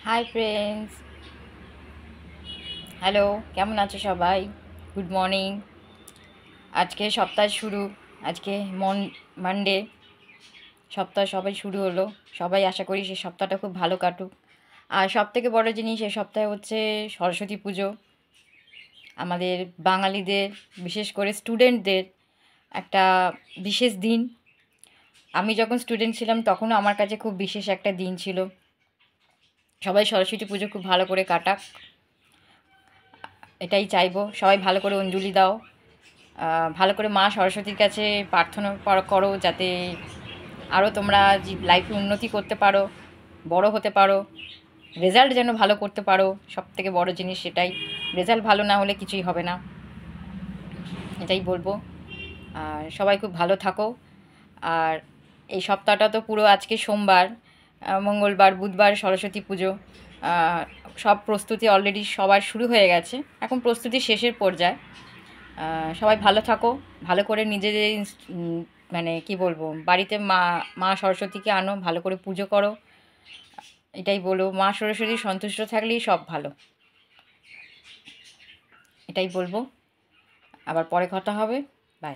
Hi friends, hello, কেমন আছো সবাই? Good morning. আজকে সপ্তাহ শুরু। আজকে মানডে। সপ্তাহ সবাই শুরু হলো। সবাই আশা করি সে সপ্তাহটা খুব ভালো কাটুক। আর সবথেকে বড় জিনিস এই সপ্তাহে হচ্ছে সরস্বতী পুজো। আমাদের বাঙালিদের, বিশেষ করে স্টুডেন্টদের একটা বিশেষ দিন। আমি যখন স্টুডেন্ট ছিলাম তখনও আমার কাছে খুব বিশেষ একটা দিন ছিল। সবাই সরস্বতী পুজো খুব ভালো করে কাটাক, এটাই চাইবো। সবাই ভালো করে অঞ্জলি দাও, ভালো করে মা সরস্বতীর কাছে প্রার্থনা করো যাতে আরও তোমরা লাইফে উন্নতি করতে পারো, বড় হতে পারো, রেজাল্ট যেন ভালো করতে পারো। সব থেকে বড় জিনিস সেটাই। রেজাল্ট ভালো না হলে কিছুই হবে না, এটাই বলবো। আর সবাই খুব ভালো থাকো। আর এই সপ্তাহটা তো পুরো, আজকে সোমবার, মঙ্গলবার, বুধবার সরস্বতী পুজো। আহ, সব প্রস্তুতি অলরেডি সবার শুরু হয়ে গেছে, এখন প্রস্তুতি শেষের পর্যায়ে। সবাই ভালো থাকো, ভালো করে নিজেদের মানে কি বলবো, বাড়িতে মা মা সরস্বতীকে আনো, ভালো করে পুজো করো, এটাই বলো। মা সরস্বতী সন্তুষ্ট থাকলেই সব ভালো, এটাই বলবো। আবার পরে কথা হবে। বাই।